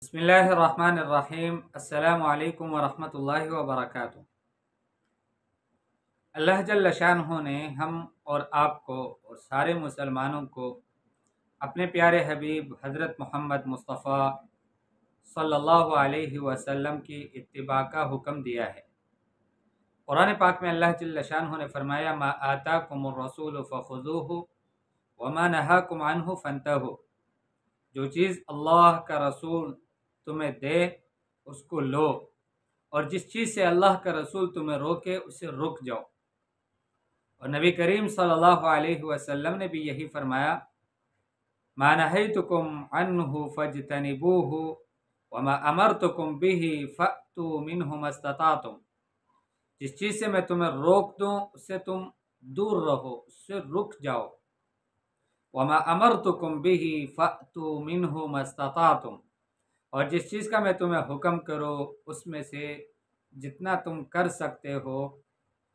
بسم اللہ الرحمن الرحیم۔ السلام علیکم ورحمۃ اللہ وبرکاتہ۔ اللہ جل شانہ نے ہم اور آپ کو اور سارے مسلمانوں کو اپنے پیارے حبیب حضرت محمد مصطفیٰ صلی اللہ علیہ وسلم کی اتباع کا حکم دیا ہے۔ قرآن پاک میں اللہ جل شانہ نے فرمایا ما آتاکم الرسول فخذوہ وما نہاکم عنہ فانتہوا۔ جو چیز اللہ کا رسول تمہیں دے اس کو لو، اور جس چیز سے اللہ کا رسول تمہیں روکے اسے رک جاؤ۔ اور نبی کریم صلی اللہ علیہ وسلم نے بھی یہی فرمایا ما نہیتکم عنہ فاجتنبوہ وما امرتکم بہ فأتوا منہ ما استطعتم۔ جس چیز سے میں تمہیں روک دوں اس سے تم دور رہو، اس سے رک جاؤ۔ وما امرتکم بہ فأتوا منہ ما استطعتم، اور جس چیز کا میں تمہیں حکم کرو اس میں سے جتنا تم کر سکتے ہو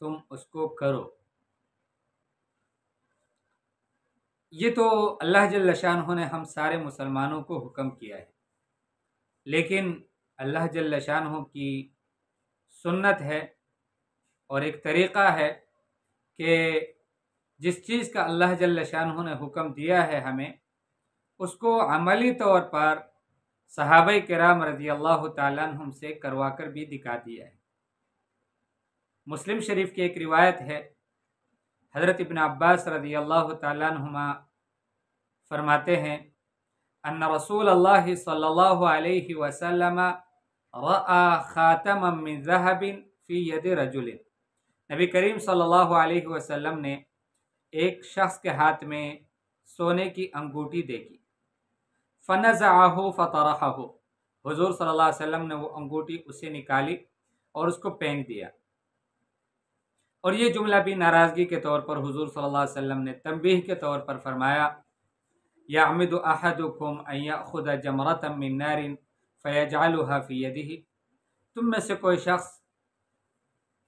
تم اس کو کرو۔ یہ تو اللہ جل شانہ نے ہم سارے مسلمانوں کو حکم کیا ہے، لیکن اللہ جل شانہ کی سنت ہے اور ایک طریقہ ہے کہ جس چیز کا اللہ جل شانہ نے حکم دیا ہے ہمیں اس کو عملی طور پر صحابہ کرام رضی اللہ تعالیٰ عنہم سے کروا کر بھی دکھا دیا ہے۔ مسلم شریف کی ایک روایت ہے، حضرت ابن عباس رضی اللہ تعالیٰ عنہما فرماتے ہیں ان رسول اللہ صلی اللہ علیہ وسلم رأى خاتما من ذهب فی ید رجل۔ نبی کریم صلی اللہ علیہ وسلم نے ایک شخص کے ہاتھ میں سونے کی انگوٹھی دیکھی، فنزعہ فطرحہ، حضور صلی اللہ علیہ وسلم نے وہ انگوٹھی اسے نکالی اور اس کو پھینک دیا۔ اور یہ جملہ بھی ناراضگی کے طور پر حضور صلی اللہ علیہ وسلم نے تنبیہ کے طور پر فرمایا یعمد احدکم ان یأخذ جمرۃ من نار فیجعلها فی یدہ۔ تم میں سے کوئی شخص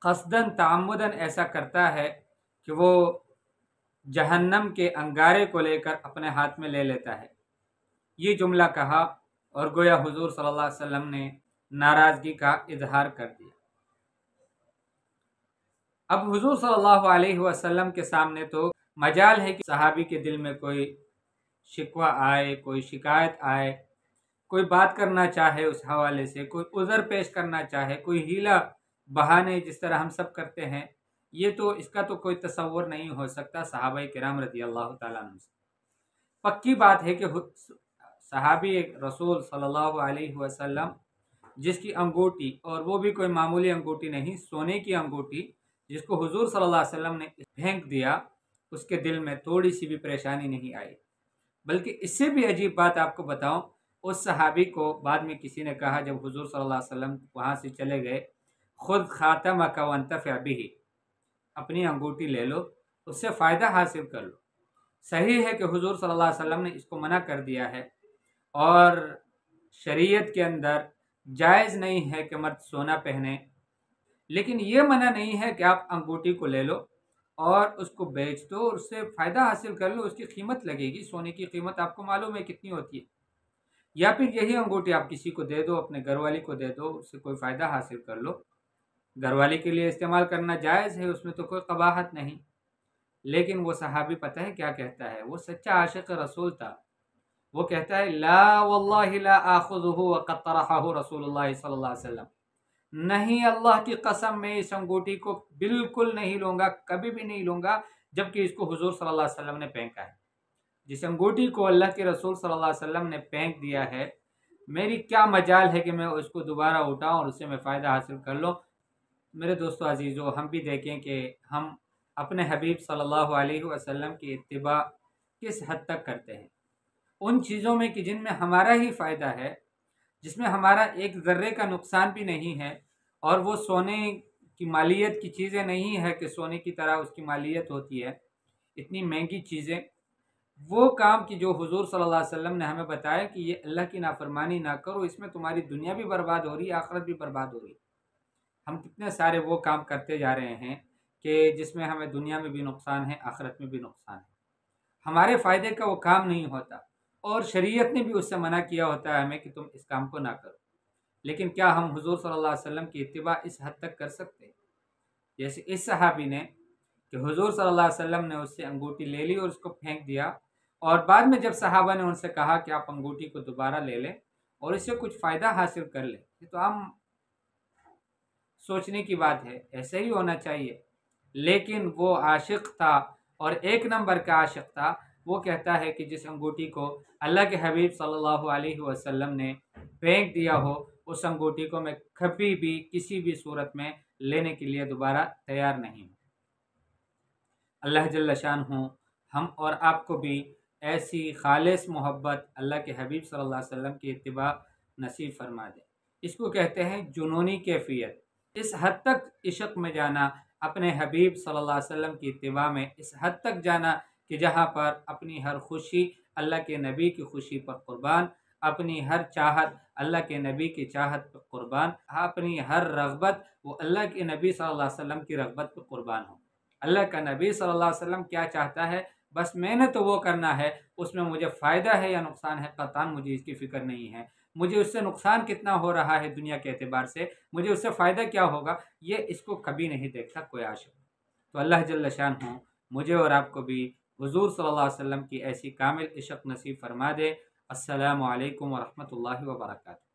قصداً تعمداً ایسا کرتا ہے کہ وہ جہنم کے انگارے کو لے کر اپنے ہاتھ میں لے لیتا ہے۔ یہ جملہ کہا اور گویا حضور صلی اللہ علیہ وسلم نے ناراضگی کا اظہار کر دیا۔ اب حضور صلی اللہ علیہ وسلم کے سامنے تو مجال ہے کہ صحابی کے دل میں کوئی شکوہ آئے، کوئی شکایت آئے، کوئی بات کرنا چاہے اس حوالے سے، کوئی عذر پیش کرنا چاہے، کوئی ہیلا بہانے جس طرح ہم سب کرتے ہیں، یہ تو اس کا تو کوئی تصور نہیں ہو سکتا صحابہ کرام رضی اللہ تعالیٰ عنہ سے۔ پکی بات ہے کہ صحابی رسول صلی اللہ علیہ وسلم جس کی انگوٹھی، اور وہ بھی کوئی معمولی انگوٹھی نہیں، سونے کی انگوٹھی جس کو حضور صلی اللہ علیہ وسلم نے پھینک دیا، اس کے دل میں تھوڑی سی بھی پریشانی نہیں آئی۔ بلکہ اس سے بھی عجیب بات آپ کو بتاؤں، اس صحابی کو بعد میں کسی نے کہا جب حضور صلی اللہ علیہ وسلم وہاں سے چلے گئے، خود خاتمک وانتفع بہ، اپنی انگوٹھی لے لو، اس سے فائدہ حاصل کر لو۔ صحیح ہے کہ حضور صلی اللہ علیہ وسلم نے اس کو منع کر دیا ہے، اور شریعت کے اندر جائز نہیں ہے کہ مرد سونا پہنے، لیکن یہ منع نہیں ہے کہ آپ انگوٹھی کو لے لو اور اس کو بیچ دو اور اس سے فائدہ حاصل کر لو۔ اس کی قیمت لگے گی، سونے کی قیمت آپ کو معلوم ہے کتنی ہوتی ہے۔ یا پھر یہی انگوٹھی آپ کسی کو دے دو، اپنے گھر والی کو دے دو، اس سے کوئی فائدہ حاصل کر لو۔ گھر والی کے لیے استعمال کرنا جائز ہے، اس میں تو کوئی قباحت نہیں۔ لیکن وہ صحابی پتہ ہے کیا کہتا ہے؟ وہ سچا عاشق رسول تھا۔ وہ کہتا ہے لا واللہ لا آخذہ وقد طرحہ رسول اللہ صلی اللہ علیہ وسلم، نہیں اللہ کی قسم میں اس انگوٹھی کو بالکل نہیں لوں گا، کبھی بھی نہیں لوں گا، جبکہ اس کو حضور صلی اللہ علیہ وسلم نے پھینکا ہے۔ جس انگوٹھی کو اللہ کے رسول صلی اللہ علیہ وسلم نے پھینک دیا ہے، میری کیا مجال ہے کہ میں اس کو دوبارہ اٹھاؤں اور اس سے میں فائدہ حاصل کر لوں۔ میرے دوستو عزیزو، ہم بھی دیکھیں کہ ہم اپنے حبیب صلی اللہ علیہ وسلم کی اتباع کس حد تک کرتے ہیں، ان چیزوں میں کہ جن میں ہمارا ہی فائدہ ہے، جس میں ہمارا ایک ذرے کا نقصان بھی نہیں ہے، اور وہ سونے کی مالیت کی چیزیں نہیں ہے کہ سونے کی طرح اس کی مالیت ہوتی ہے، اتنی مہنگی چیزیں، وہ کام کی جو حضور صلی اللہ علیہ وسلم نے ہمیں بتایا کہ یہ اللہ کی نافرمانی نہ کرو، اس میں تمہاری دنیا بھی برباد ہو رہی ہے، آخرت بھی برباد ہو رہی ہے۔ ہم کتنے سارے وہ کام کرتے جا رہے ہیں کہ جس میں ہمیں دنیا میں بھی نقصان ہے، آخرت میں بھی نقصان ہے، ہمارے فائدے کا وہ کام نہیں ہوتا۔ اور شریعت نے بھی اس سے منع کیا ہوتا ہے ہمیں کہ تم اس کام کو نہ کرو، لیکن کیا ہم حضور صلی اللہ علیہ وسلم کی اتباع اس حد تک کر سکتے ہیں جیسے اس صحابی نے کہ حضور صلی اللہ علیہ وسلم نے اس سے انگوٹھی لے لی اور اس کو پھینک دیا، اور بعد میں جب صحابہ نے ان سے کہا کہ آپ انگوٹھی کو دوبارہ لے لیں اور اس سے کچھ فائدہ حاصل کر لیں، یہ تو عام سوچنے کی بات ہے، ایسے ہی ہونا چاہیے، لیکن وہ عاشق تھا اور ایک نمبر کا عاشق تھا۔ وہ کہتا ہے کہ جس انگوٹھی کو اللہ کے حبیب صلی اللہ علیہ وسلم نے پھینک دیا ہو، اس انگوٹھی کو میں کبھی بھی کسی بھی صورت میں لینے کے لیے دوبارہ تیار نہیں ہوں۔ اللہ جل شانہ ہم اور آپ کو بھی ایسی خالص محبت اللہ کے حبیب صلی اللہ علیہ وسلم کی اتباع نصیب فرما دے۔ اس کو کہتے ہیں جنونی کیفیت، اس حد تک عشق میں جانا اپنے حبیب صلی اللہ علیہ وسلم کی اتباع میں، اس حد تک جانا کہ جہاں پر اپنی ہر خوشی اللہ کے نبی کی خوشی پر قربان، اپنی ہر چاہت اللہ کے نبی کی چاہت پر قربان، اپنی ہر رغبت وہ اللہ کے نبی صلی اللہ علیہ وسلم کی رغبت پر قربان ہو۔ اللہ کا نبی صلی اللہ علیہ وسلم کیا چاہتا ہے بس میں نے تو وہ کرنا ہے، اس میں مجھے فائدہ ہے یا نقصان ہے قطعاً مجھے اس کی فکر نہیں ہے، مجھے اس سے نقصان کتنا ہو رہا ہے دنیا کے اعتبار سے، مجھے اس سے فائدہ کیا ہوگا، یہ اس کو کبھی نہیں دیکھتا کوئی عاشق۔ تو اللہ جل شانہ مجھے اور آپ کو بھی حضور صلی اللہ علیہ وسلم کی ایسی کامل عشق نصیب فرما دے۔ السلام علیکم ورحمۃ اللہ وبرکاتہ۔